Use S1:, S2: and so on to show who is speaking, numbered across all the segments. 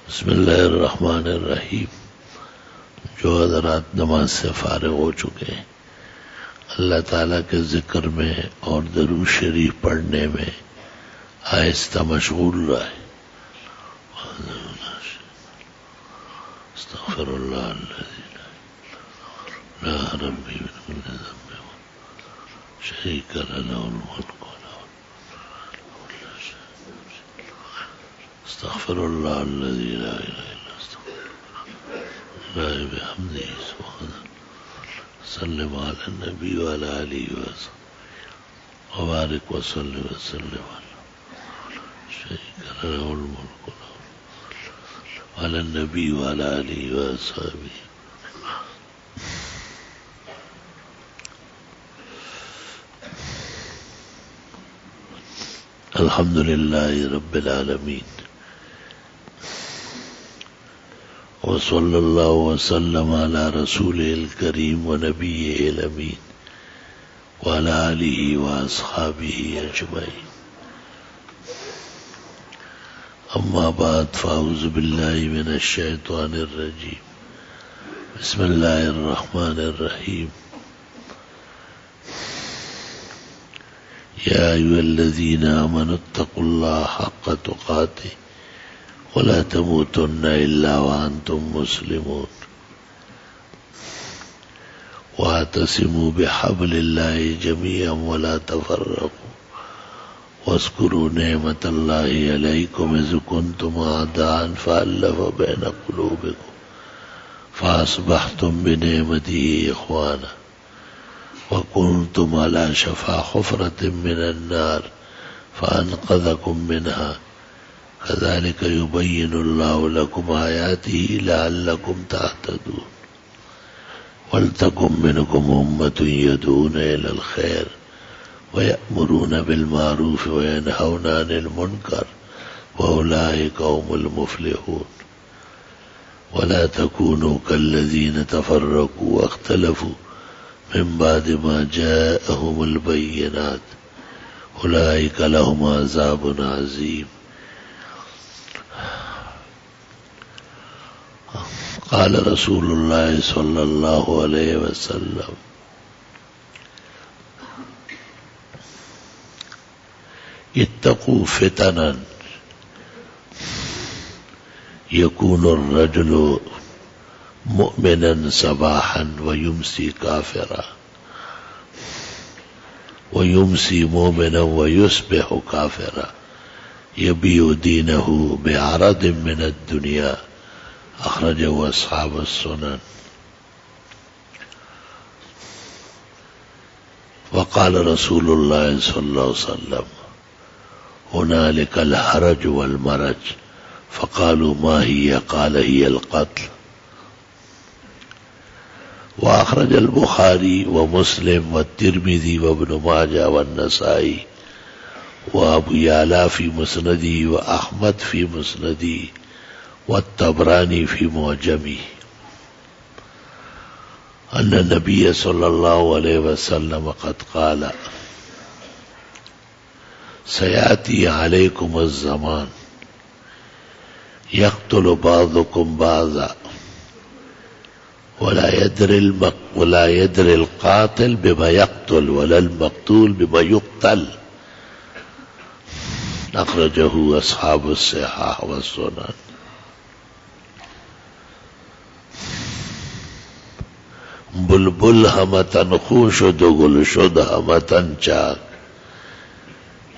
S1: بسم اللہ الرحمن الرحیم. جو حضرات نماز سے فارغ ہو چکے ہیں اللہ تعالیٰ کے ذکر میں اور درود شریف پڑھنے میں آہستہ مشغول رہے. استغفر اللہ الذی لا ربی من کل ذنب شریک له الملک استغفر اللہ الذی لا الہ الا اللہ بحمدہ سبحانہ. سلم علی النبی وعلی آلہ وصحبہ وبارک وسلم وسلم شریک له الملک علی النبی وعلی آلہ وصحبہ. الحمد للہ رب العالمین وصلی اللہ وسلم علی رسولہ الکریم ونبیہ الامین وعلی آلہ واصحابہ اجمعین. اما بعد فاعوذ باللہ من الشیطان الرجیم. بسم اللہ الرحمن الرحیم. یا ایھا الذین آمنوا اتقوا اللہ حق تقاته ولا تموتن الا وانتم مسلمون واعتصموا بحبل اللہ جميعا ولا تفرقوا واذكروا نعمة اللہ علیکم اذ کنتم اعداء فألف بین قلوبکم فاصبحتم بنعمته اخوانا وكنتم على شفا حفرة من النار فأنقذكم منها كذلك يبين الله لكم آياته لعلكم تهتدون. ولتكن منكم أمة يدعون إلى الخير ويأمرون بالمعروف وينهون عن المنكر وأولئك هم المفلحون. ولا تكونوا كالذين تفرقوا واختلفوا من بعد ما جاءهم البينات أولئك لهم عذاب عظيم. قال رسول اللہ صلی اللہ علیہ وسلم اتقوا فتنا يكون الرجل مؤمنا صباحا ويمسي كافرا ويمسي مؤمنا ويصبح كافرا يبيع دينه بعرض من الدنيا اخرجه اصحاب السنن. وقال رسول اللہ صلی اللہ علیہ وسلم هنالك الحرج والمرج فقالوا ما هي قال هي القتل. واخرج البخاری ومسلم والترمذی وابن ماجہ والنسائی وابو یعلا فی مسندی واحمد فی مسندی والطبرانی فی معجمی ان النبی صلی اللہ علیہ وسلم قد قال سیاتی علیکم الزمان یقتل بعضکم بعضا ولا يدري القاتل بما يقتل ولا المقتول بما يقتل. اخرجه اصحاب الصحاح والسنن. بلبل ہمتن خوش و گل شد ہمتن چاک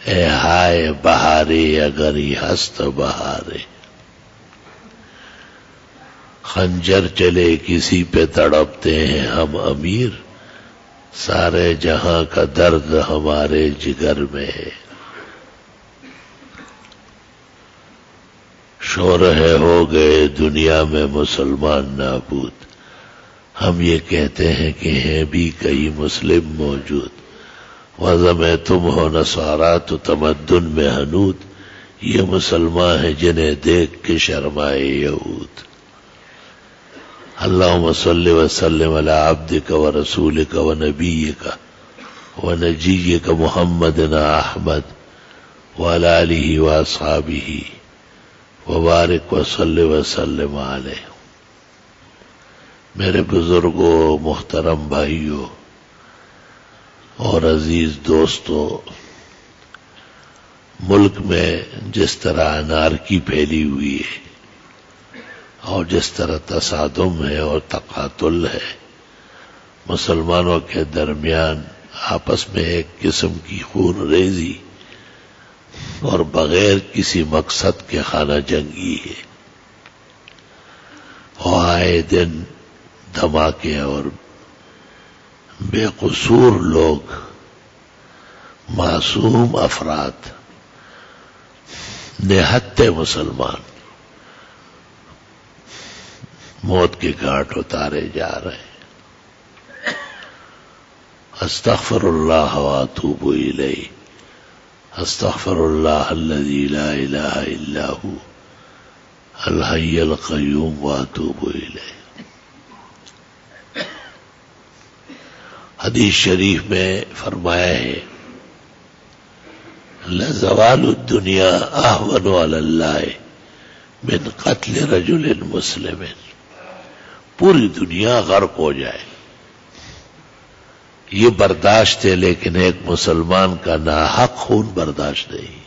S1: اے ہائے بہارے اگر ہست بہارے. خنجر چلے کسی پہ تڑپتے ہیں ہم امیر سارے جہاں کا درد ہمارے جگر میں ہے. شورہ ہو گئے دنیا میں مسلمان نابود ہم یہ کہتے ہیں کہ ہیں بھی کئی مسلم موجود. وضع میں تم ہو نصارا تو تمدن میں حنود یہ مسلمان ہیں جنہیں دیکھ کے شرمائے یہود. اللہم صلی وسلم علی عبدک ورسولک ونبیک ونجیک محمد احمد وعلی آلہ واصحابہ وبارک وصلی وسلم علیہ۔ میرے بزرگوں، محترم بھائیوں اور عزیز دوستوں، ملک میں جس طرح انارکی پھیلی ہوئی ہے اور جس طرح تصادم ہے اور تقاتل ہے، مسلمانوں کے درمیان آپس میں ایک قسم کی خون ریزی اور بغیر کسی مقصد کے خانہ جنگی ہے، اور آئے دن دھماکے اور بے قصور لوگ، معصوم افراد، نہتے مسلمان موت کے گھاٹ اتارے جا رہے ہیں۔ استغفر اللہ واتوب الیہ، استغفر اللہ الذی لا الہ الا ہو الحی القیوم واتوب الیہ۔ حدیث شریف میں فرمایا ہے، لزوال الدنیا اہون علی اللہ من قتل رجل مسلم۔ پوری دنیا غرق ہو جائے یہ برداشت ہے، لیکن ایک مسلمان کا ناحق خون برداشت نہیں۔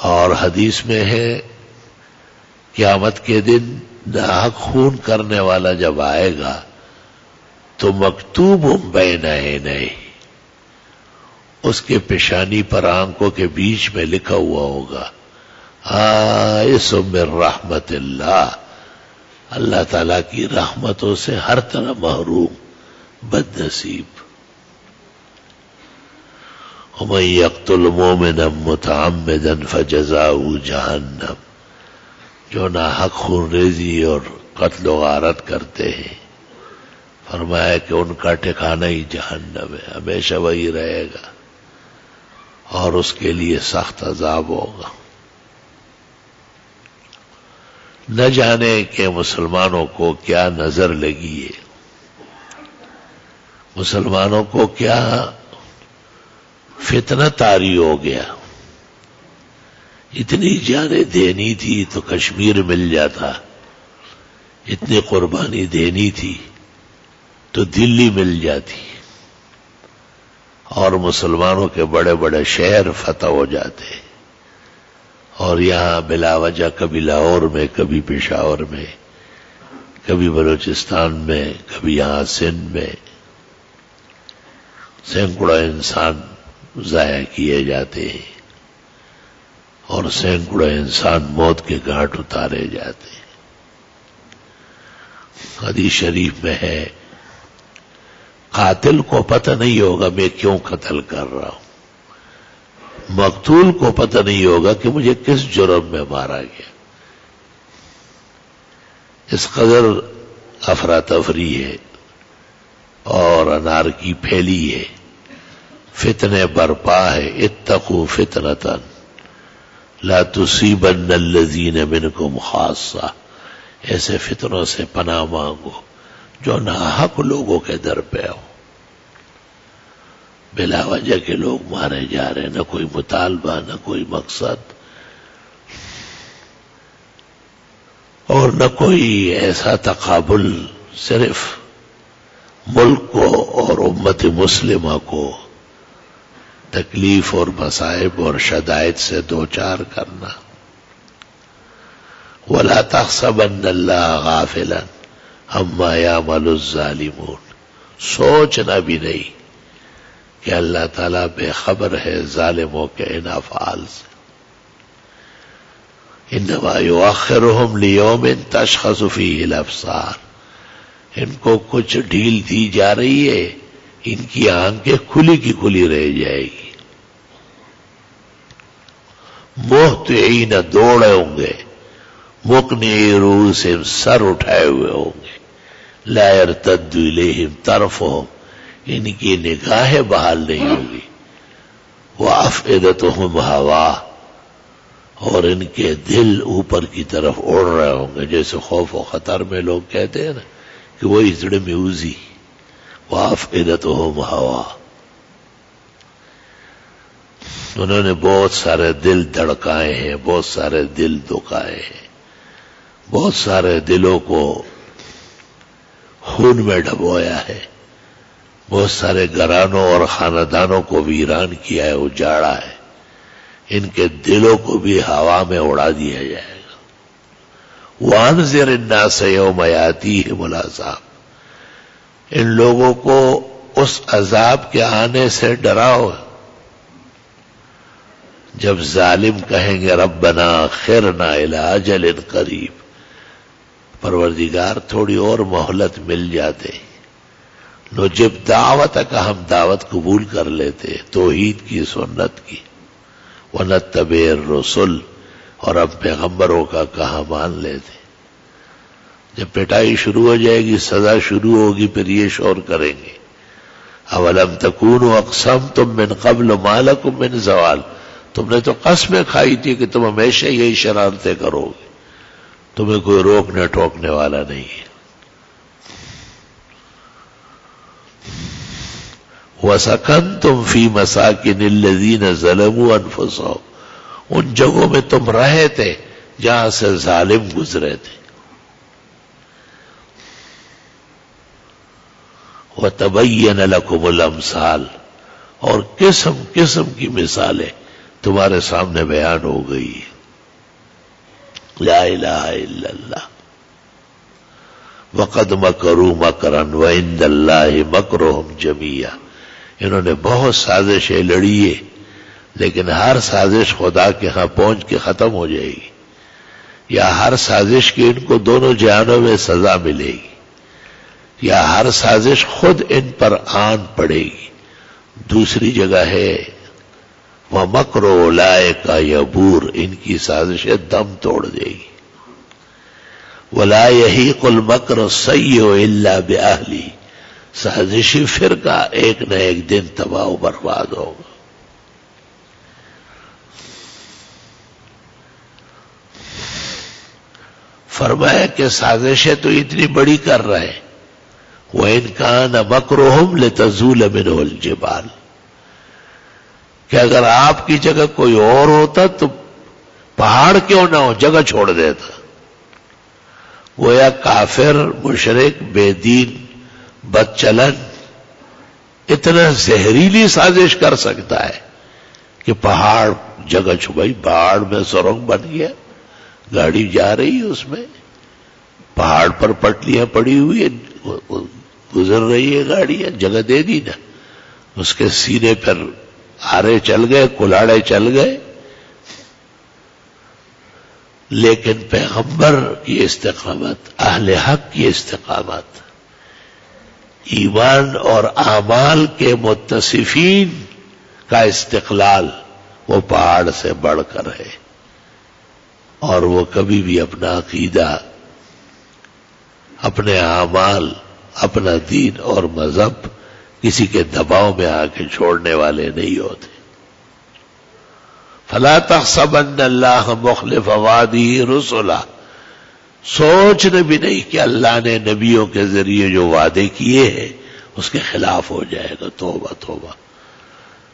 S1: اور حدیث میں ہے قیامت کے دن ناحق خون کرنے والا جب آئے گا تو مکتوب بین عینیہ، اس کے پیشانی پر آنکھوں کے بیچ میں لکھا ہوا ہوگا، آئس من رحمت اللہ، اللہ تعالیٰ کی رحمتوں سے ہر طرح محروم، بد نصیب۔ ومن یقتل مؤمنا متعمدا فجزاؤہ جہنم، جو ناحق خون ریزی اور قتل و غارت کرتے ہیں، فرمایا کہ ان کا ٹھکانہ ہی جہنم ہے، ہمیشہ وہی رہے گا اور اس کے لیے سخت عذاب ہوگا۔ نہ جانے کہ مسلمانوں کو کیا نظر لگی ہے، مسلمانوں کو کیا فتنہ طاری ہو گیا۔ اتنی جانیں دینی تھی تو کشمیر مل جاتا، اتنی قربانی دینی تھی تو دلی مل جاتی، اور مسلمانوں کے بڑے بڑے شہر فتح ہو جاتے، اور یہاں بلا وجہ کبھی لاہور میں، کبھی پشاور میں، کبھی بلوچستان میں، کبھی یہاں سندھ میں سینکڑوں انسان ضائع کیے جاتے ہیں اور سینکڑوں انسان موت کے گھاٹ اتارے جاتے ہیں۔ حدیث شریف میں ہے، قاتل کو پتہ نہیں ہوگا میں کیوں قتل کر رہا ہوں، مقتول کو پتہ نہیں ہوگا کہ مجھے کس جرم میں مارا گیا۔ اس قدر افراتفری ہے اور انارکی پھیلی ہے، فتنے برپا ہے۔ اتقوا فتنة لا تصیبن الذین منکم خاصہ، ایسے فتنوں سے پناہ مانگو جو ناحق لوگوں کے در پہ ہو۔ بلا وجہ کے لوگ مارے جا رہے، نہ کوئی مطالبہ، نہ کوئی مقصد، اور نہ کوئی ایسا تقابل، صرف ملک کو اور امت مسلمہ کو تکلیف اور مصائب اور شدائد سے دوچار کرنا۔ وَلَا تَحْسَبَنَّ اللَّهَ غَافِلًا عَمَّا يَعْمَلُ الظَّالِمُونَ، سوچنا بھی نہیں کہ اللہ تعالیٰ بے خبر ہے ظالموں کے ان افعال سے۔ انما یؤخرہم لیوم تشخص فیہ الابصار، ان کو کچھ ڈھیل دی جا رہی ہے، ان کی آنکھیں کھلی کی کھلی رہ جائے گی۔ مہطعین، دوڑے ہوں گے، مقنعی رؤوسہم، سر اٹھائے ہوئے ہوں گے، لا یرتد الیہم طرفہم، ان کی نگاہیں بحال نہیں ہوگی، وافئدتہم ہوا، اور ان کے دل اوپر کی طرف اڑ رہے ہوں گے، جیسے خوف و خطر میں لوگ کہتے ہیں نا کہ وہی زڑ میں اوزی، وافئدتہم ہوا۔ انہوں نے بہت سارے دل دھڑکائے ہیں، بہت سارے دل دکھائے ہیں، بہت سارے دلوں کو خون میں ڈبویا ہے، بہت سارے گھرانوں اور خاندانوں کو ویران کیا ہے، اجاڑا ہے. ان کے دلوں کو بھی ہوا میں اڑا دیا جائے گا. وانذر الناس یوم یاتیہم العذاب، ان لوگوں کو اس عذاب کے آنے سے ڈراؤ جب ظالم کہیں گے ربنا اخرنا الی اجل قریب، پروردگار تھوڑی اور مہلت مل جاتے، نجب دعوت کا ہم دعوت قبول کر لیتے، توحید کی، سنت کی، ونتبع الرسل، اور اب پیغمبروں کا کہا مان لیتے. جب پٹائی شروع ہو جائے گی، سزا شروع ہوگی، پھر یہ شور کریں گے اولم تکونوا اقسمتم من قبل ما لکم من زوال، تم نے تو قسمیں کھائی تھی کہ تم ہمیشہ یہی شرارتیں کرو گے، تمہیں کوئی روکنے ٹوکنے والا نہیں ہے. وَسَكَنْتُمْ فِي مَسَاكِنِ الَّذِينَ ظَلَمُوا أَنفُسَهُمْ، ان جگہوں میں تم رہے تھے جہاں سے ظالم گزرے تھے. وَتَبَيَّنَ لَكُمُ الْأَمْثَالُ، اور قسم قسم کی مثالیں تمہارے سامنے بیان ہو گئی. لا الہ الا اللہ. وَقَدْ مَكَرُوا مَكْرًا وَعِندَ اللَّهِ مَكْرُهُمْ جَمِيعًا، انہوں نے بہت سازشیں لڑی ہے، لیکن ہر سازش خدا کے ہاں پہنچ کے ختم ہو جائے گی، یا ہر سازش کی ان کو دونوں جہانوں میں سزا ملے گی، یا ہر سازش خود ان پر آن پڑے گی. دوسری جگہ ہے وَمَكْرُ أُولَئِكَ يَبُورُ، ان کی سازشیں دم توڑ دے گی. وَلَا يَحِيقُ الْمَكْرُ السَّيِّئُ إِلَّا بِأَهْلِهِ، سازشی فرقہ ایک نہ ایک دن تباہ و برباد ہوگا. فرمایا کہ سازشیں تو اتنی بڑی کر رہے ہیں، وَإِنْ كَانَ مَكْرُهُمْ لِتَزُولَ مِنْهُ الْجِبَالُ، کہ اگر آپ کی جگہ کوئی اور ہوتا تو پہاڑ کیوں نہ ہو جگہ چھوڑ دیتا. گویا کافر، مشرک، بے دین، بد چلن اتنا زہریلی سازش کر سکتا ہے کہ پہاڑ جگہ چھپائی، پہاڑ میں سرنگ بن گیا، گاڑی جا رہی ہے اس میں، پہاڑ پر پٹلیاں پڑی ہوئی ہیں، گزر رہی ہے گاڑیاں، جگہ دے دی نا، اس کے سینے پر آرے چل گئے، کلاڑے چل گئے. لیکن پیغمبر کی استقامت، اہل حق کی استقامت، ایمان اور اعمال کے متصفین کا استقلال، وہ پہاڑ سے بڑھ کر ہے. اور وہ کبھی بھی اپنا عقیدہ، اپنے اعمال، اپنا دین اور مذہب کسی کے دباؤ میں آ کے چھوڑنے والے نہیں ہوتے. فَلَا تَحْسَبَنَّ اللَّهَ مُخْلِفَ وَعْدِهِ رُسُلًا، سوچنے بھی نہیں کہ اللہ نے نبیوں کے ذریعے جو وعدے کیے ہیں اس کے خلاف ہو جائے گا. توبہ توبہ.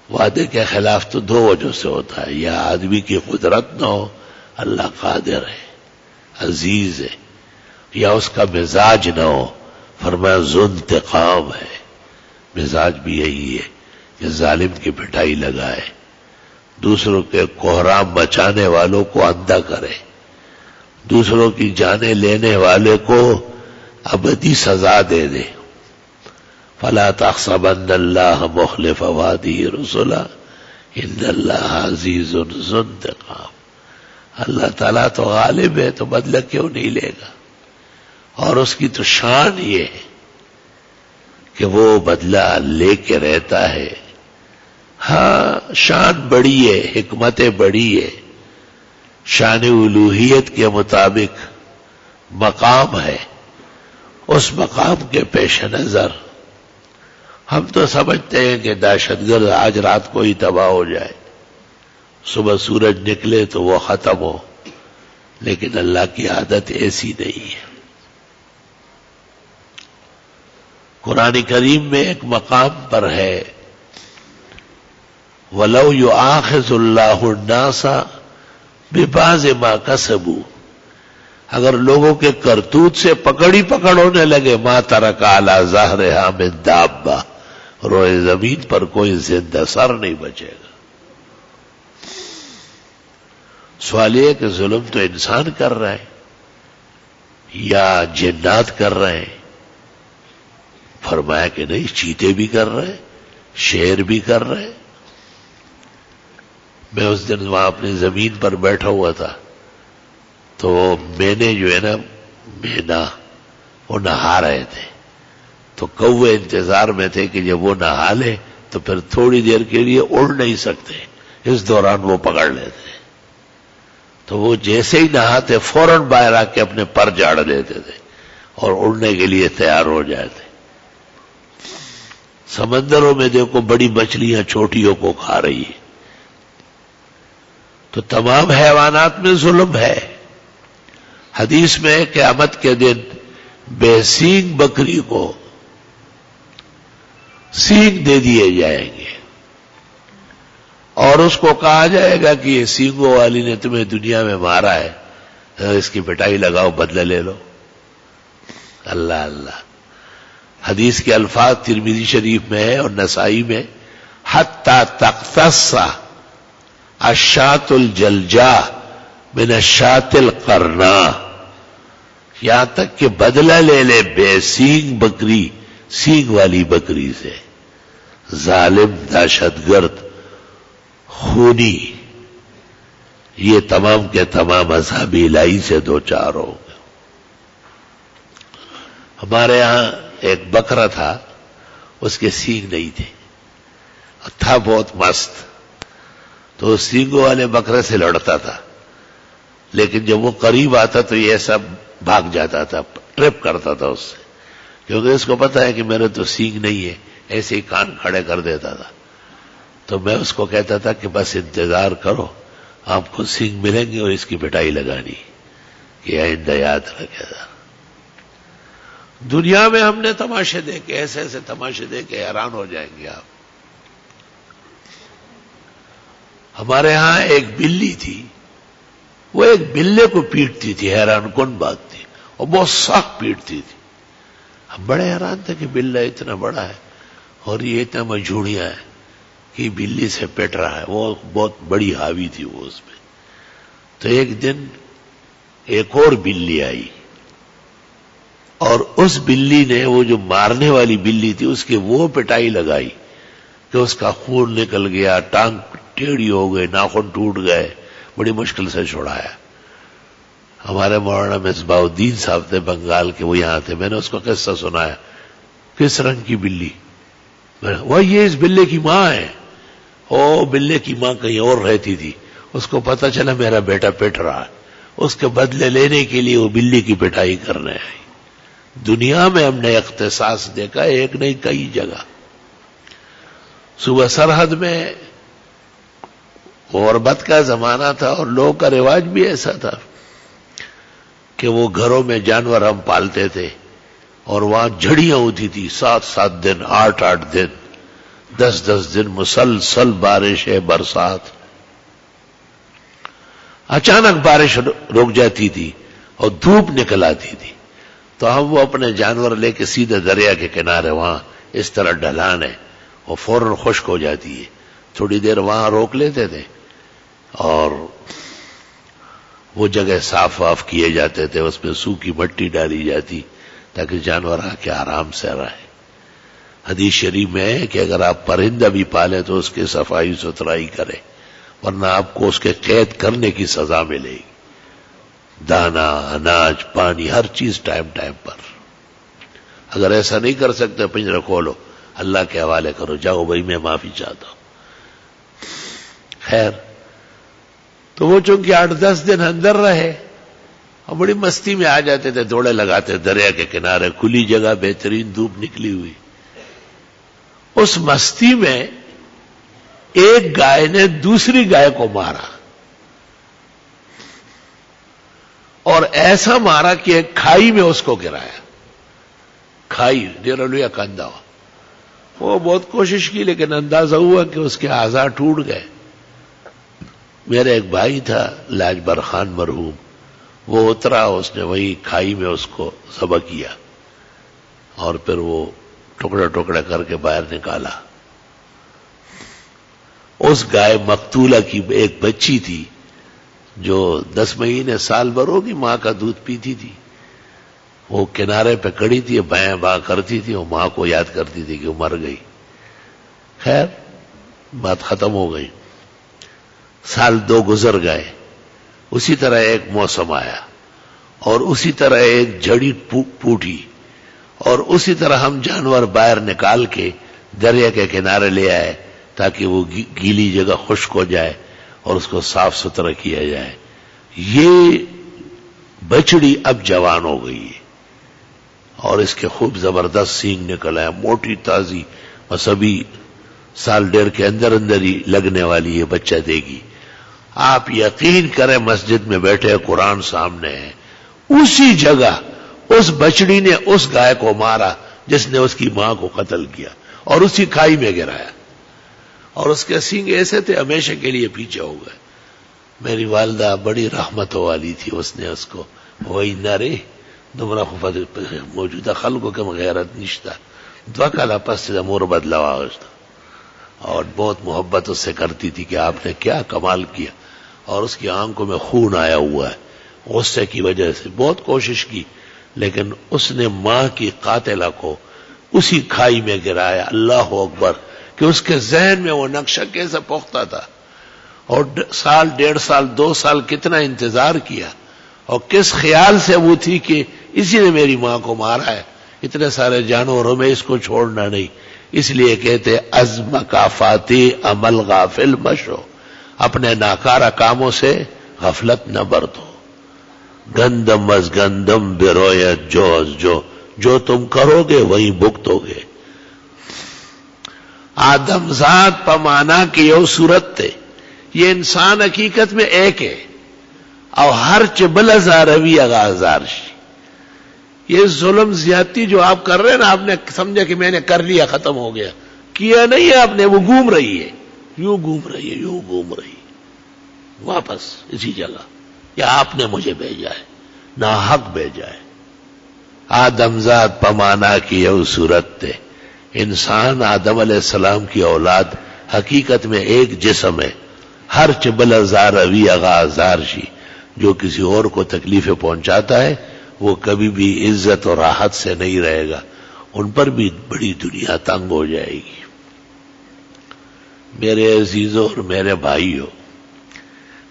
S1: وعدے کے خلاف تو دو وجہ سے ہوتا ہے، یا آدمی کی قدرت نہ ہو، اللہ قادر ہے، عزیز ہے، یا اس کا مزاج نہ ہو، فرمایا ذو انتقام ہے. مزاج بھی یہی ہے کہ ظالم کی پٹائی لگائے، دوسروں کے کوہرام مچانے والوں کو اندھا کرے، دوسروں کی جانیں لینے والے کو ابدی سزا دے دے. فَلَا تَحْسَبَنَّ اللَّهَ مُخْلِفَ وَعْدِهِ رُسُلًا إِنَّ اللَّهَ عَزِيزٌ ذُو انتقام. اللہ تعالیٰ تو غالب ہے، تو بدلہ کیوں نہیں لے گا؟ اور اس کی تو شان یہ ہے کہ وہ بدلہ لے کے رہتا ہے. ہاں شان بڑی ہے، حکمتیں بڑی ہے، شان الوہیت کے مطابق مقام ہے. اس مقام کے پیش نظر ہم تو سمجھتے ہیں کہ دہشت گرد آج رات کو ہی تباہ ہو جائے، صبح سورج نکلے تو وہ ختم ہو، لیکن اللہ کی عادت ایسی نہیں ہے. قرآن کریم میں ایک مقام پر ہے وَلَوْ يُؤَاخِذُ اللَّهُ النَّاسَ بِبَعْضِ مَا كَسَبُوا، اگر لوگوں کے کرتوت سے پکڑی پکڑ ہونے لگے، مَا تَرَكَ عَلَى ظَهْرِهَا مِن دَابَّةٍ، روئے زمین پر کوئی زندہ سر نہیں بچے گا۔ سوال یہ کہ ظلم تو انسان کر رہا ہے یا جنات کر رہے ہیں؟ فرمایا کہ نہیں، چیتے بھی کر رہے ہیں، شیر بھی کر رہے ہیں۔ میں اس دن وہاں اپنی زمین پر بیٹھا ہوا تھا، تو میں نے جو ہے نا مینا وہ نہا رہے تھے، تو کوے انتظار میں تھے کہ جب وہ نہا لے تو پھر تھوڑی دیر کے لیے اڑ نہیں سکتے، اس دوران وہ پکڑ لیتے، تو وہ جیسے ہی نہاتے فوراً باہر آ کے اپنے پر جاڑ لیتے تھے اور اڑنے کے لیے تیار ہو جاتے۔ سمندروں میں دیکھو بڑی مچھلیاں چھوٹیوں کو کھا رہی ہیں، تو تمام حیوانات میں ظلم ہے۔ حدیث میں قیامت کے دن بے سینگ بکری کو سینگ دے دیے جائیں گے اور اس کو کہا جائے گا کہ یہ سینگوں والی نے تمہیں دنیا میں مارا ہے، اس کی پٹائی لگاؤ، بدلہ لے لو۔ اللہ اللہ، حدیث کے الفاظ ترمذی شریف میں ہے اور نسائی میں، حتی تقتص الشاة الجلجاء من الشاة القرناء، یہاں تک کہ بدلہ لے لے بے سینگ بکری سینگ والی بکری سے۔ ظالم، دہشت گرد، خونی، یہ تمام کے تمام عذاب الہی سے دوچار ہو گئے۔ ہمارے یہاں ایک بکرا تھا، اس کے سینگ نہیں تھے، تھا بہت مست، تو سینگوں والے بکرے سے لڑتا تھا، لیکن جب وہ قریب آتا تو یہ سب بھاگ جاتا تھا، ٹرپ کرتا تھا اس سے، کیونکہ اس کو پتا ہے کہ میرے تو سینگ نہیں ہے، ایسے ہی کان کھڑے کر دیتا تھا۔ تو میں اس کو کہتا تھا کہ بس انتظار کرو، آپ کو سینگ ملیں گے اور اس کی پٹائی لگانی، کہ آئندہ یاد رکھے گا۔ دنیا میں ہم نے تماشے دیکھے، ایسے ایسے تماشے دیکھے، حیران ہو جائیں گے آپ۔ ہمارے ہاں ایک بلی تھی، وہ ایک بلے کو پیٹتی تھی، حیران کن بات تھی، اور بہت سخت پیٹتی تھی۔ ہم بڑے حیران تھے کہ بلہ اتنا بڑا ہے اور یہ اتنا مجھوڑیا ہے کہ بلی سے پٹ رہا ہے، وہ بہت بڑی حاوی تھی وہ اس میں۔ تو ایک دن ایک اور بلی آئی اور اس بلی نے، وہ جو مارنے والی بلی تھی، اس کی وہ پٹائی لگائی کہ اس کا خون نکل گیا، ٹانگ ٹیڑھی ہو گئی، ناخن ٹوٹ گئے، بڑی مشکل سے چھڑایا۔ ہمارے مولانا مصباح الدین صاحب تھے بنگال کے، وہ یہاں تھے، میں نے اس کو قصہ سنایا، کس رنگ کی بلی؟ وہ یہ اس بلے کی ماں ہے۔ او، بلے کی ماں کہیں اور رہتی تھی، اس کو پتہ چلا میرا بیٹا پٹ رہا ہے، اس کے بدلے لینے کے لیے وہ بلی کی پٹائی کرنے آئی۔ دنیا میں ہم نے اختصاص دیکھا، ایک نہیں کئی جگہ۔ صوبہ سرحد میں غربت کا زمانہ تھا اور لوگوں کا رواج بھی ایسا تھا کہ وہ گھروں میں جانور ہم پالتے تھے اور وہاں جھڑیاں ہوتی تھی، 7 دن، 8 دن، 10 دن مسلسل بارش ہے، برسات۔ اچانک بارش رک جاتی تھی اور دھوپ نکل آتی تھی، تو ہم وہ اپنے جانور لے کے سیدھے دریا کے کنارے، وہاں اس طرح ڈھلان ہے، وہ فوراً خشک ہو جاتی ہے، تھوڑی دیر وہاں روک لیتے تھے اور وہ جگہ صاف واف کیے جاتے تھے، اس میں سوکھی مٹی ڈالی جاتی تاکہ جانور آ کے آرام سے رہے۔ حدیث شریف میں ہے کہ اگر آپ پرندہ بھی پالیں تو اس کی صفائی ستھرائی کریں، ورنہ آپ کو اس کے قید کرنے کی سزا ملے گی۔ دانا، اناج، پانی، ہر چیز ٹائم ٹائم پر۔ اگر ایسا نہیں کر سکتے پنجرہ کھولو، اللہ کے حوالے کرو، جاؤ بھائی میں معافی چاہتا ہوں۔ خیر، تو وہ چونکہ 8-10 دن اندر رہے اور بڑی مستی میں آ جاتے تھے، دوڑے لگاتے دریا کے کنارے، کھلی جگہ، بہترین دھوپ نکلی ہوئی۔ اس مستی میں ایک گائے نے دوسری گائے کو مارا، اور ایسا مارا کہ ایک کھائی میں اس کو گرایا، کھائی ڈیرلویا کندہ، وہ بہت کوشش کی لیکن اندازہ ہوا کہ اس کے اعضاء ٹوٹ گئے. میرا ایک بھائی تھا لاجبر خان مرحوم، وہ اترا، اس نے وہی کھائی میں اس کو ذبح کیا اور پھر وہ ٹکڑے ٹکڑے کر کے باہر نکالا. اس گائے مقتولہ کی ایک بچی تھی جو 10 مہینے سال بھر ہوگی ماں کا دودھ پیتی تھی. وہ کنارے پہ کڑی تھی، بائیں باں کرتی تھی، وہ ماں کو یاد کرتی تھی کہ وہ مر گئی. خیر بات ختم ہو گئی. سال 2 گزر گئے. اسی طرح ایک موسم آیا اور اسی طرح ایک جھڑی پوٹی اور اسی طرح ہم جانور باہر نکال کے دریا کے کنارے لے آئے تاکہ وہ گیلی جگہ خشک ہو جائے اور اس کو صاف ستھرا کیا جائے. یہ بچڑی اب جوان ہو گئی ہے اور اس کے خوب زبردست سینگ نکل آئے، موٹی تازی، بس ابھی 1.5 سال کے اندر اندر ہی لگنے والی یہ بچہ دے گی. آپ یقین کریں مسجد میں بیٹھے قرآن سامنے ہے، اسی جگہ اس بچڑی نے اس گائے کو مارا جس نے اس کی ماں کو قتل کیا اور اسی کھائی میں گرایا اور اس کے سینگ ایسے تھے ہمیشہ کے لیے پیچھے ہو گئے. میری والدہ بڑی رحمتوں والی تھی، اس نے اس کو وہی نہ رے تمہارا موجودہ خلقوں کے غیرت نشتا دعا کالا پس سے مور بدلاوا اور بہت محبت اس سے کرتی تھی کہ آپ نے کیا کمال کیا. اور اس کی آنکھوں میں خون آیا ہوا ہے غصے کی وجہ سے. بہت کوشش کی لیکن اس نے ماں کی قاتلہ کو اسی کھائی میں گرایا. اللہ اکبر کہ اس کے ذہن میں وہ نقشہ کیسے پختہ تھا. اور 1.5 سال 2 سال کتنا انتظار کیا اور کس خیال سے وہ تھی کہ اسی نے میری ماں کو مارا ہے، اتنے سارے جانوروں میں اس کو چھوڑنا نہیں. اس لیے کہتے از مکافاتی عمل غافل مشو، اپنے ناکارہ کاموں سے غفلت نہ برتو. گندم از گندم برویت جو از جو تم کرو گے وہی بھگتو گے. آدم ذات پمانا کی یو صورت تے، یہ انسان حقیقت میں ایک ہے اور ہر چبل ہزاروی اغازارش. یہ ظلم زیادتی جو آپ کر رہے ہیں نا، آپ نے سمجھا کہ میں نے کر لیا ختم ہو گیا، کیا نہیں ہے آپ نے. وہ گھوم رہی ہے، یوں گھوم رہی ہے، یوں گھوم رہی ہے واپس اسی جگہ. یا آپ نے مجھے بھیجا ہے، ناحق بھیجا ہے. آدم ذات پمانا کی یو صورت تے، انسان آدم علیہ السلام کی اولاد حقیقت میں ایک جسم ہے. ہر چبل ہزار روی اغازار شی، جو کسی اور کو تکلیفیں پہنچاتا ہے وہ کبھی بھی عزت اور راحت سے نہیں رہے گا، ان پر بھی بڑی دنیا تنگ ہو جائے گی. میرے عزیزوں اور میرے بھائیوں،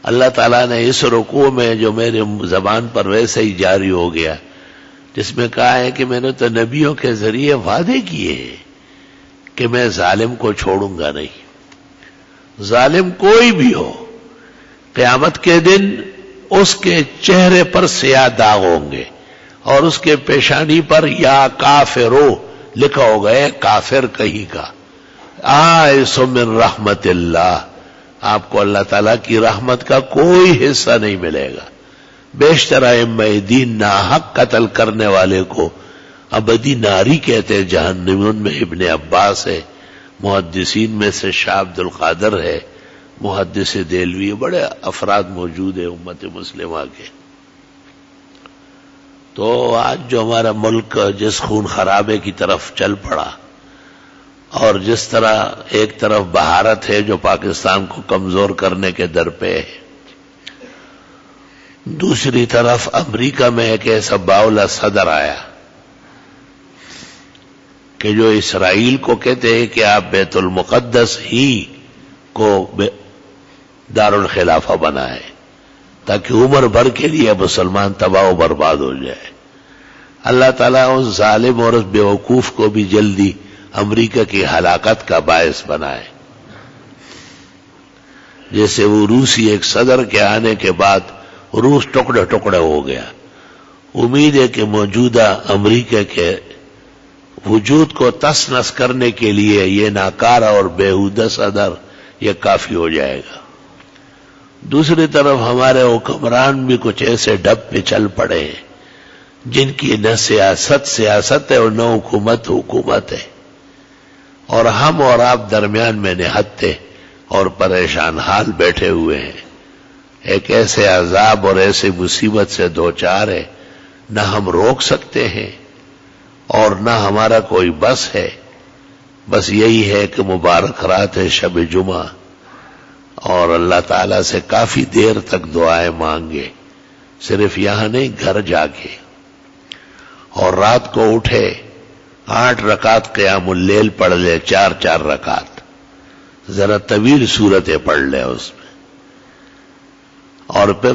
S1: اللہ تعالیٰ نے اس رکوع میں جو میرے زبان پر ویسے ہی جاری ہو گیا، جس میں کہا ہے کہ میں نے تو نبیوں کے ذریعے وعدے کیے ہیں کہ میں ظالم کو چھوڑوں گا نہیں. ظالم کوئی بھی ہو، قیامت کے دن اس کے چہرے پر سیاہ داغ ہوں گے اور اس کے پیشانی پر یا کافرو لکھا ہوگا، کافر کہیں کا. آئس من رحمت اللہ، آپ کو اللہ تعالیٰ کی رحمت کا کوئی حصہ نہیں ملے گا. بیشتر ائمہ دین ناحق قتل کرنے والے کو ابدی ناری کہتے ہیں جہنم. ان میں ابن عباس ہے، محدثین میں سے شاہ عبد القادر ہے، محدث دہلوی، بڑے افراد موجود ہیں امت مسلمہ کے. تو آج جو ہمارا ملک جس خون خرابے کی طرف چل پڑا اور جس طرح ایک طرف بھارت ہے جو پاکستان کو کمزور کرنے کے در پہ ہے، دوسری طرف امریکہ میں ایک ایسا باولا صدر آیا کہ جو اسرائیل کو کہتے ہیں کہ آپ بیت المقدس ہی کو دارالخلافہ بنائے تاکہ عمر بھر کے لیے مسلمان تباہ و برباد ہو جائے. اللہ تعالیٰ اس ظالم اور اس بیوقوف کو بھی جلدی امریکہ کی ہلاکت کا باعث بنائے. جیسے وہ روسی ایک صدر کے آنے کے بعد روس ٹکڑے ٹکڑے ہو گیا. امید ہے کہ موجودہ امریکہ کے وجود کو تس نس کرنے کے لیے یہ ناکارہ اور بیہودہ صدر یہ کافی ہو جائے گا. دوسری طرف ہمارے حکمران بھی کچھ ایسے ڈب پہ چل پڑے ہیں جن کی نہ سیاست ہے اور نہ حکومت ہے. اور ہم اور آپ درمیان میں نہتے اور پریشان حال بیٹھے ہوئے ہیں. ایک ایسے عذاب اور ایسے مصیبت سے دوچار ہے، نہ ہم روک سکتے ہیں اور نہ ہمارا کوئی بس ہے. بس یہی ہے کہ مبارک رات ہے شب جمعہ، اور اللہ تعالیٰ سے کافی دیر تک دعائیں مانگے، صرف یہاں نہیں گھر جا کے. اور رات کو اٹھے 8 رکعت قیام اللیل پڑھ لے، 4 رکعت، ذرا طویل صورتیں پڑھ لے اس میں. اور پھر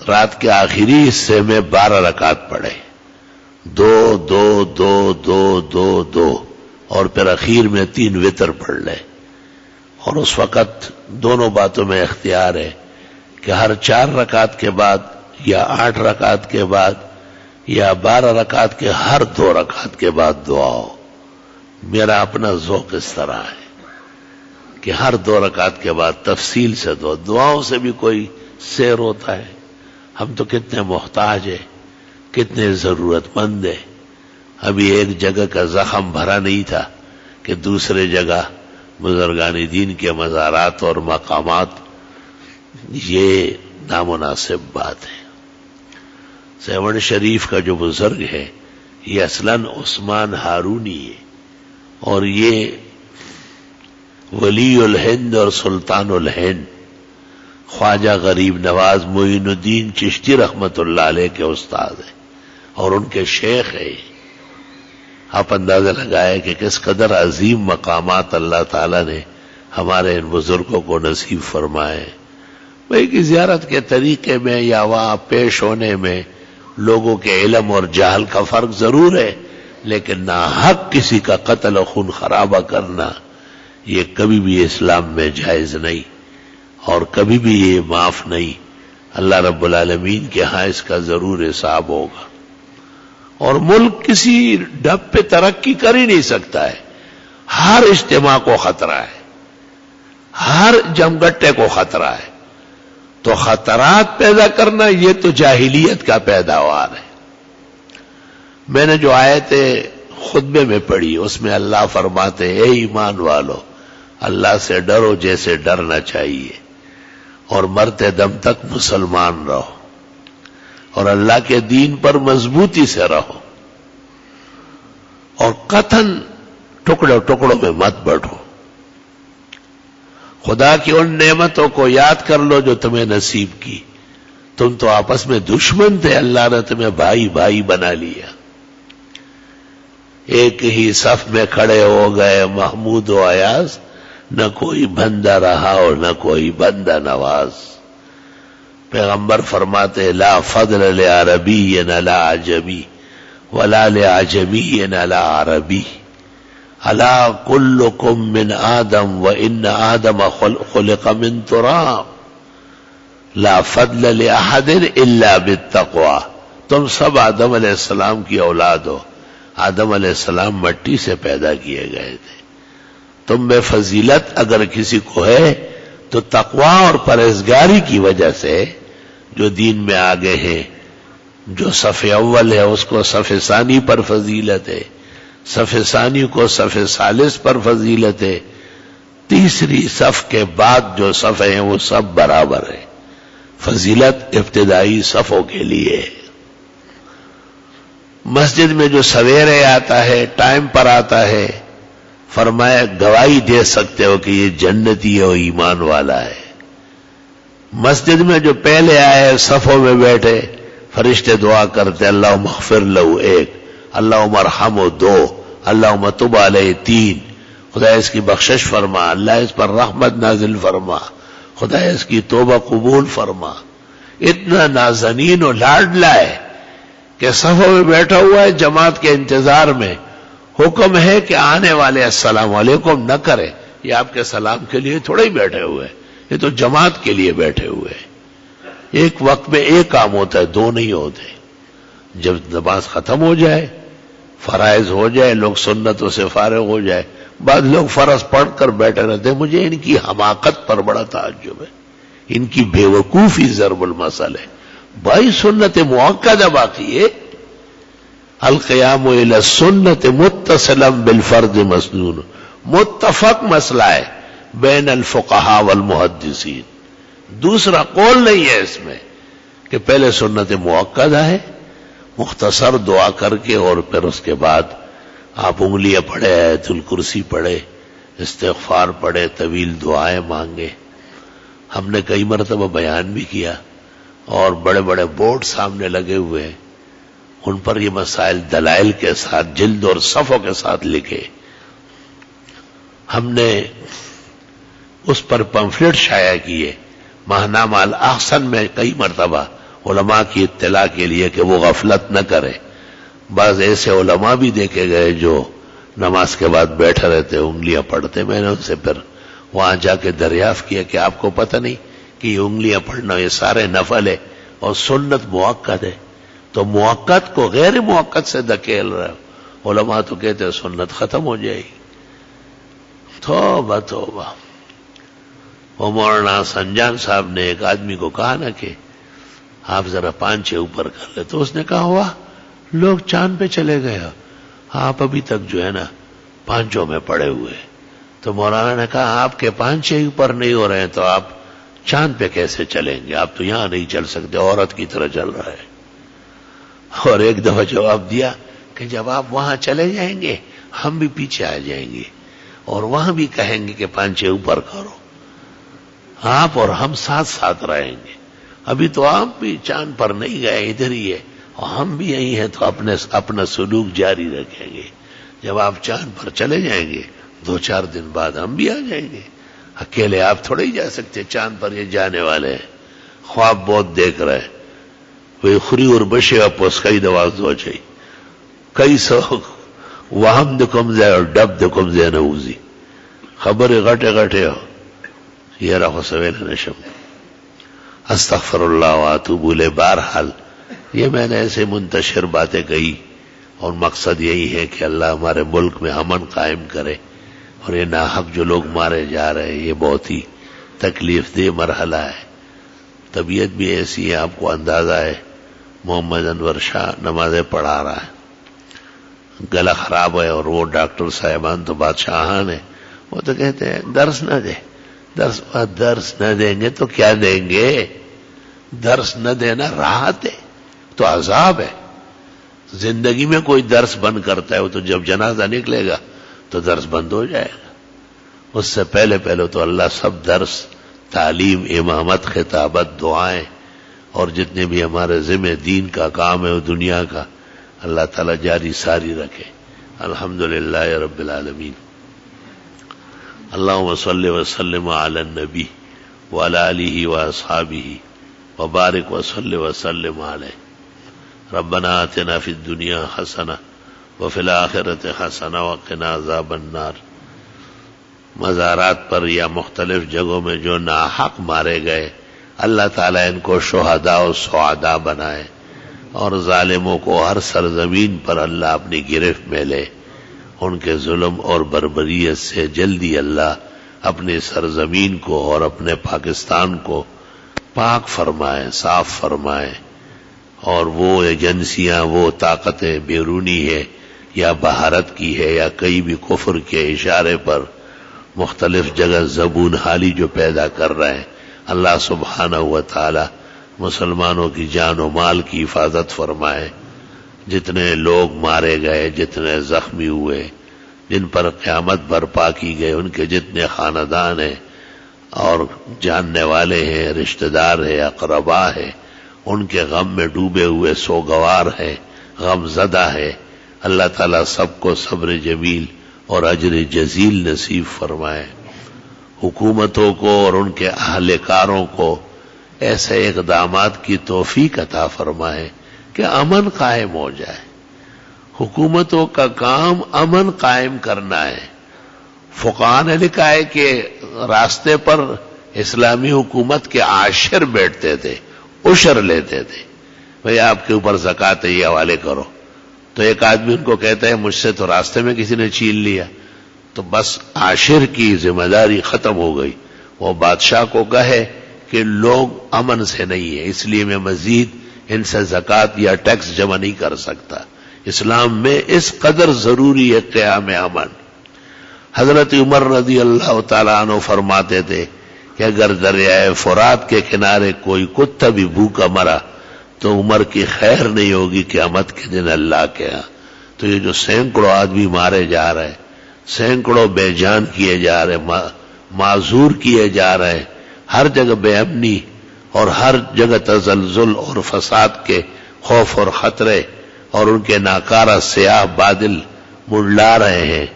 S1: رات کے آخری حصے میں 12 رکعت پڑھے، 2 2 2 2 2 2، اور پھر اخیر میں 3 وتر پڑھ لے. اور اس وقت دونوں باتوں میں اختیار ہے کہ ہر 4 رکعت کے بعد یا 8 رکعت کے بعد یا 12 رکعت کے ہر 2 رکعت کے بعد دعا ہو. میرا اپنا ذوق اس طرح ہے کہ ہر 2 رکعت کے بعد تفصیل سے دعاؤں سے بھی کوئی سیر ہوتا ہے. ہم تو کتنے محتاج ہیں، کتنے ضرورت مند ہیں. ابھی ایک جگہ کا زخم بھرا نہیں تھا کہ دوسرے جگہ بزرگان دین کے مزارات اور مقامات. یہ نامناسب بات ہے. سیون شریف کا جو بزرگ ہے یہ اصلاً عثمان ہارونی ہے، اور یہ ولی الہند اور سلطان الہند خواجہ غریب نواز معین الدین چشتی رحمت اللہ علیہ کے استاد ہیں اور ان کے شیخ ہیں. آپ اندازہ لگائے کہ کس قدر عظیم مقامات اللہ تعالیٰ نے ہمارے ان بزرگوں کو نصیب فرمائے. بھائی کی زیارت کے طریقے میں یا وہاں پیش ہونے میں لوگوں کے علم اور جہل کا فرق ضرور ہے، لیکن ناحق کسی کا قتل و خون خرابہ کرنا یہ کبھی بھی اسلام میں جائز نہیں اور کبھی بھی یہ معاف نہیں. اللہ رب العالمین کے ہاں اس کا ضرور حساب ہوگا. اور ملک کسی ڈب پہ ترقی کر ہی نہیں سکتا ہے. ہر اجتماع کو خطرہ ہے، ہر جمگٹے کو خطرہ ہے. تو خطرات پیدا کرنا یہ تو جاہلیت کا پیداوار ہے. میں نے جو آیتیں خطبے میں پڑھی اس میں اللہ فرماتے اے ایمان والو اللہ سے ڈرو جیسے ڈرنا چاہیے، اور مرتے دم تک مسلمان رہو اور اللہ کے دین پر مضبوطی سے رہو، اور قطعاً ٹکڑوں ٹکڑوں میں مت بڑھو. خدا کی ان نعمتوں کو یاد کر لو جو تمہیں نصیب کی. تم تو آپس میں دشمن تھے، اللہ نے تمہیں بھائی بھائی بنا لیا. ایک ہی صف میں کھڑے ہو گئے محمود و ایاز، نہ کوئی بندہ رہا اور نہ کوئی بندہ نواز. پیغمبر فرماتے لا فضل لعربی علی عجمی ولا لعجمی علی عربی، الا کلکم من آدم وان آدم خلق من تراب، لا فضل لاحد الا بالتقوی. تم سب آدم علیہ السلام کی اولاد ہو. آدم علیہ السلام مٹی سے پیدا کیے گئے تھے. تم میں فضیلت اگر کسی کو ہے تو تقوی اور پرہیزگاری کی وجہ سے. جو دین میں آگے ہیں، جو صف اول ہے اس کو صف ثانی پر فضیلت ہے، صف ثانی کو صف ثالث پر فضیلت ہے، تیسری صف کے بعد جو صف ہیں وہ سب برابر ہیں. فضیلت ابتدائی صفوں کے لیے. مسجد میں جو سویرے آتا ہے ٹائم پر آتا ہے، فرمایا گواہی دے سکتے ہو کہ یہ جنتی ہے اور ایمان والا ہے. مسجد میں جو پہلے آئے صفوں میں بیٹھے فرشتے دعا کرتے اللہم اغفر لہو 1، اللہم ارحمہ 2، اللہم تب علیہ 3. خدا اس کی بخشش فرما، اللہ اس پر رحمت نازل فرما، خدا اس کی توبہ قبول فرما. اتنا نازنین و لاڈلا ہے کہ صفوں میں بیٹھا ہوا ہے جماعت کے انتظار میں. حکم ہے کہ آنے والے السلام علیکم نہ کرے. یہ آپ کے سلام کے لیے تھوڑے ہی بیٹھے ہوئے، یہ تو جماعت کے لیے بیٹھے ہوئے. ایک وقت میں ایک کام ہوتا ہے، 2 نہیں ہوتے. جب نماز ختم ہو جائے، فرائض ہو جائے، لوگ سنتوں سے فارغ ہو جائے، بعض لوگ فرض پڑھ کر بیٹھے رہتے ہیں. مجھے ان کی حماقت پر بڑا تعجب ہے، ان کی بے وقوفی ضرب المثل ہے. بھائی سنت مؤکدہ باقی ہے. القیام الی السنت متصلا بالفرض مسنون متفق مسئلہ ہے بین الفقہاء والمحدثین. دوسرا قول نہیں ہے اس میں کہ پہلے سنت مؤکدہ ہے، مختصر دعا کر کے اور پھر اس کے بعد آپ انگلیاں پڑھے، آیت الکرسی پڑھے، استغفار پڑھے، طویل دعائیں مانگے. ہم نے کئی مرتبہ بیان بھی کیا اور بڑے بڑے بورڈ سامنے لگے ہوئے ہیں، ان پر یہ مسائل دلائل کے ساتھ جلد اور صفوں کے ساتھ لکھے. ہم نے اس پر پمفلٹ شائع کیے ماہنامہ الاحسن میں کئی مرتبہ علماء کی اطلاع کے لیے کہ وہ غفلت نہ کرے. بعض ایسے علماء بھی دیکھے گئے جو نماز کے بعد بیٹھے رہتے، انگلیاں پڑھتے. میں نے ان سے پھر وہاں جا کے دریافت کیا کہ آپ کو پتہ نہیں کہ یہ انگلیاں پڑھنا یہ سارے نفل ہے اور سنت مؤکد ہے، تو مؤکد کو غیر مؤکد سے دھکیل رہے ہو. علماء تو کہتے ہیں سنت ختم ہو جائے گی. توبہ توبہ. وہ مولانا سنجان صاحب نے ایک آدمی کو کہا نا کہ آپ ذرا پانچے اوپر کر لے، تو اس نے کہا ہوا لوگ چاند پہ چلے گئے، آپ ابھی تک جو ہے نا پانچوں میں پڑے ہوئے. تو مولانا نے کہا آپ کے پانچے اوپر نہیں ہو رہے ہیں تو آپ چاند پہ کیسے چلیں گے؟ آپ تو یہاں نہیں چل سکتے، عورت کی طرح چل رہا ہے. اور ایک دفعہ جواب دیا کہ جب آپ وہاں چلے جائیں گے ہم بھی پیچھے آ جائیں گے اور وہاں بھی کہیں گے کہ پانچے اوپر کرو. آپ اور ہم ساتھ ساتھ رہیں گے. ابھی تو آپ بھی چاند پر نہیں گئے، ادھر ہی ہے، اور ہم بھی یہی ہیں، تو اپنا سلوک جاری رکھیں گے. جب آپ چاند پر چلے جائیں گے 2-4 دن بعد ہم بھی آ جائیں گے. اکیلے آپ تھوڑے ہی جا سکتے، چاند پر یہ جانے والے ہیں. خواب بہت دیکھ رہے ہیں. وہی خری اور بشے اپوس کئی دواز دو چاہیے کئی سو وہم دکم زے اور ڈب دکم زے نوزی خبر غٹے غٹے ہو. یہ رہو سویل نشم. استغفر اللہ واتوب الیہ. بہرحال یہ میں نے ایسے منتشر باتیں کہی اور مقصد یہی ہے کہ اللہ ہمارے ملک میں امن قائم کرے. اور یہ ناحق جو لوگ مارے جا رہے ہیں یہ بہت ہی تکلیف دہ مرحلہ ہے. طبیعت بھی ایسی ہے، آپ کو اندازہ ہے محمد انور شاہ نمازیں پڑھا رہا ہے، گلا خراب ہے، اور وہ ڈاکٹر صاحبان تو بادشاہان ہیں، وہ تو کہتے ہیں درس نہ دے. درس نہ دیں گے تو کیا دیں گے؟ درس نہ دینا راحت ہے تو عذاب ہے. زندگی میں کوئی درس بند کرتا ہے وہ تو جب جنازہ نکلے گا تو درس بند ہو جائے گا. اس سے پہلے تو اللہ سب درس، تعلیم، امامت، خطابت، دعائیں اور جتنے بھی ہمارے ذمہ دین کا کام ہے وہ دنیا کا اللہ تعالیٰ جاری ساری رکھے. الحمدللہ رب العالمین. اللہم صلی وسلم علی النبی وعلی آلہ واصحابہ وبارک وصلی وسلم علیہ. ربنا آتنا فی الدنیا حسنہ وفی الآخرۃ حسنہ وقنا عذاب النار. مزارات پر یا مختلف جگہوں میں جو ناحق مارے گئے اللہ تعالیٰ ان کو شہداء و سعداء بنائے، اور ظالموں کو ہر سرزمین پر اللہ اپنی گرفت میں لے. ان کے ظلم اور بربریت سے جلدی اللہ اپنی سرزمین کو اور اپنے پاکستان کو پاک فرمائے، صاف فرمائے. اور وہ ایجنسیاں، وہ طاقتیں بیرونی ہے یا بھارت کی ہے یا کئی بھی کفر کے اشارے پر مختلف جگہ زبون حالی جو پیدا کر رہے ہیں، اللہ سبحانہ و تعالی مسلمانوں کی جان و مال کی حفاظت فرمائے. جتنے لوگ مارے گئے، جتنے زخمی ہوئے، جن پر قیامت برپا کی گئے، ان کے جتنے خاندان ہیں اور جاننے والے ہیں، رشتہ دار ہیں، اقربا ہیں، ان کے غم میں ڈوبے ہوئے سوگوار ہیں، غم زدہ ہے. اللہ تعالیٰ سب کو صبر جمیل اور اجر جزیل نصیب فرمائے. حکومتوں کو اور ان کے اہلکاروں کو ایسے اقدامات کی توفیق عطا فرمائے کہ امن قائم ہو جائے. حکومتوں کا کام امن قائم کرنا ہے. فقہاء نے لکھا ہے کہ راستے پر اسلامی حکومت کے عاشر بیٹھتے تھے، عشر لیتے تھے، بھئی آپ کے اوپر زکوٰۃ ہے یہ حوالے کرو. تو ایک آدمی ان کو کہتا ہے مجھ سے تو راستے میں کسی نے چھین لیا، تو بس عاشر کی ذمہ داری ختم ہو گئی. وہ بادشاہ کو کہے کہ لوگ امن سے نہیں ہے، اس لیے میں مزید ان سے زکوٰۃ یا ٹیکس جمع نہیں کر سکتا. اسلام میں اس قدر ضروری ہے قیام امن. حضرت عمر رضی اللہ تعالیٰ عنہ فرماتے تھے کہ اگر دریائے فرات کے کنارے کوئی کتا بھی بھوکا مرا تو عمر کی خیر نہیں ہوگی قیامت کے دن اللہ کے ہاں۔ تو یہ جو سینکڑوں آدمی مارے جا رہے، سینکڑوں بے جان کیے جا رہے، معذور کیے جا رہے، ہر جگہ بے امنی اور ہر جگہ تزلزل اور فساد کے خوف اور خطرے اور ان کے ناکارہ سیاہ بادل منڈلا رہے ہیں،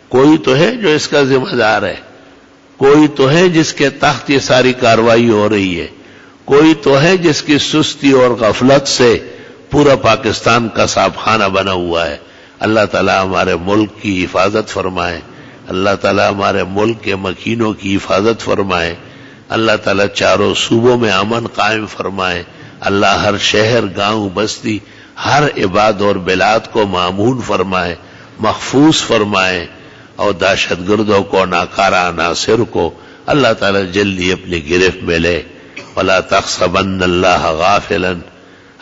S1: کوئی تو ہے جو اس کا ذمہ دار ہے، کوئی تو ہے جس کے تحت یہ ساری کارروائی ہو رہی ہے، کوئی تو ہے جس کی سستی اور غفلت سے پورا پاکستان کا صاحب خانہ بنا ہوا ہے۔ اللہ تعالیٰ ہمارے ملک کی حفاظت فرمائے، اللہ تعالیٰ ہمارے ملک کے مکینوں کی حفاظت فرمائے، اللہ تعالیٰ چاروں صوبوں میں امن قائم فرمائے، اللہ ہر شہر گاؤں بستی ہر عباد اور بلاد کو مامون فرمائے، محفوظ فرمائے، اور دہشت گردوں کو ناکارہ عناصر کو اللہ تعالیٰ جلدی اپنی گرفت میں لے۔ وَلَا تَحْسَبَنَّ اللَّهَ غَافِلًا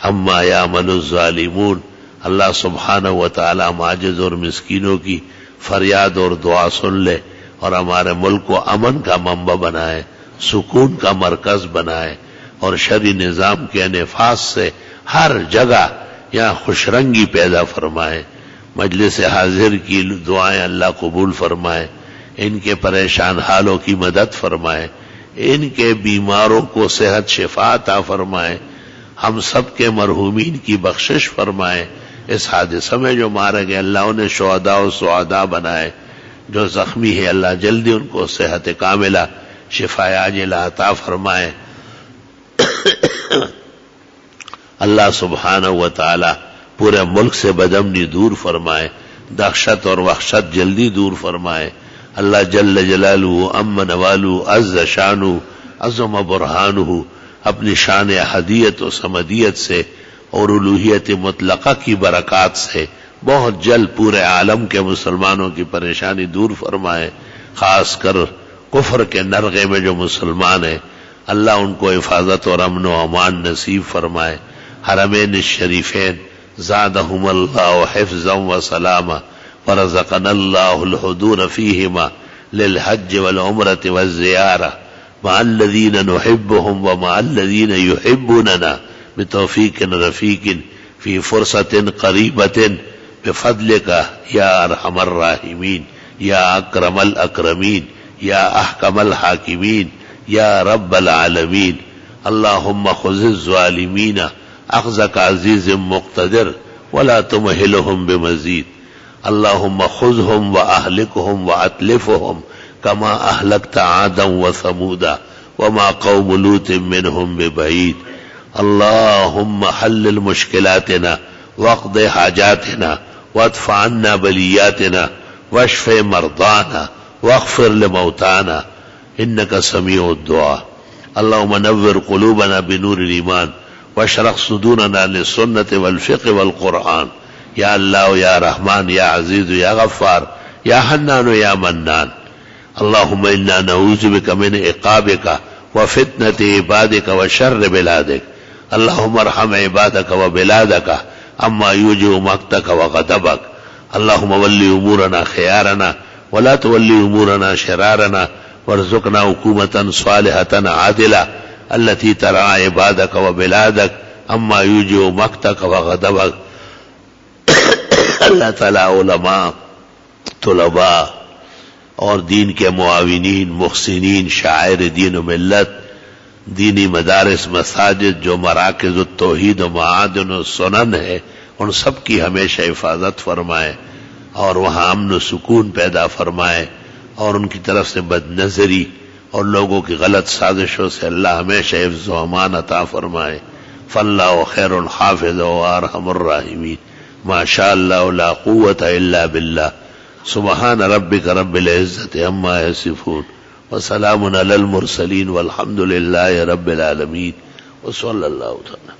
S1: عَمَّا يَعْمَلُ الظَّالِمُونَ۔ اللہ سبحانہ و تعالیٰ عاجز اور مسکینوں کی فریاد اور دعا سن لے اور ہمارے ملک کو امن کا منبع بنائے، سکون کا مرکز بنائے، اور شرعی نظام کے نفاذ سے ہر جگہ یہاں خوش رنگی پیدا فرمائے۔ مجلس حاضر کی دعائیں اللہ قبول فرمائے، ان کے پریشان حالوں کی مدد فرمائے، ان کے بیماروں کو صحت شفا عطا فرمائے، ہم سب کے مرحومین کی بخشش فرمائے۔ اس حادثہ میں جو مارے گئے اللہ انہیں شہداء و سعداء بنائے، جو زخمی ہے اللہ جلدی ان کو صحت کاملہ شفا عاجلہ عطا فرمائے۔ اللہ سبحانہ و تعالی پورے ملک سے بدامنی دور فرمائے، دہشت اور وحشت جلدی دور فرمائے۔ اللہ جل جلالہ عم نوالہ عز شانہ عظم برہانہ اپنی شان احدیت و صمدیت سے اور الوہیت مطلقہ کی برکات سے بہت جلد پورے عالم کے مسلمانوں کی پریشانی دور فرمائے، خاص کر کفر کے نرغے میں جو مسلمان ہیں اللہ ان کو حفاظت اور امن و امان نصیب فرمائے۔ حرمین الشریفین زادہم اللہ حفظا و سلاما ورزقنا اللہ الحضور فیہما للحج والعمرة والزیارہ مع الذین نحبهم ومع الذین یحبوننا بتوفیق رفیق فی فرصت قریبت بفضلک یا ارحم الراحمین یا اکرم الاکرمین یا احکم الحاکمین یا رب العالمین۔ اللہم خذ الظالمین اخذک عزیز مقتدر ولا تمہلہم بمزید۔ اللہم خذہم واہلکہم واتلفہم کما اہلکت عادا وثمودا وما قوم لوط منہم ببعید۔ اللہم حلل مشکلاتنا واقض حاجاتنا وادفع عنا بلیاتنا واشف مرضانا واغفر لموتانا انک سمیع الدعاء۔ اللہم نور قلوبنا بنور الایمان واشرح صدورنا للسنة والفقه والقرآن۔ یا اللہ یا رحمان یا عزیز یا غفار یا حنان یا منان۔ اللہم انا نعوذ بک من عقابک وفتنة عبادک وشر بلادک۔ اللہم ارحم عبادک وبلادک اما یوجب مقتک وغضبک۔ اللہم ولی امورنا خیارنا ولا تولی امورنا شرارنا وارزقنا حکومتا صالحتا عادلہ التي ترعى عبادك وبلادك اما يوجب مقتك وغضبك۔ اللہ تعالیٰ علماء، طلباء اور دین کے معاونین، محسنین، شاعر دین و ملت، دینی مدارس، مساجد جو مراکز التوحید و معادن و سنن ہے ان سب کی ہمیشہ حفاظت فرمائے اور وہاں امن و سکون پیدا فرمائے، اور ان کی طرف سے بد نظری اور لوگوں کی غلط سازشوں سے اللہ ہمیشہ حفظ و امان عطا فرمائے۔ فاللہ خیر الحافظ و ارحم الراحمین۔ ما شاء اللہ لا قوت الا باللہ۔ سبحان ربک رب العزت عما یصفون وسلام علی المرسلین والحمد للہ رب العالمین وصلی اللہ تعالی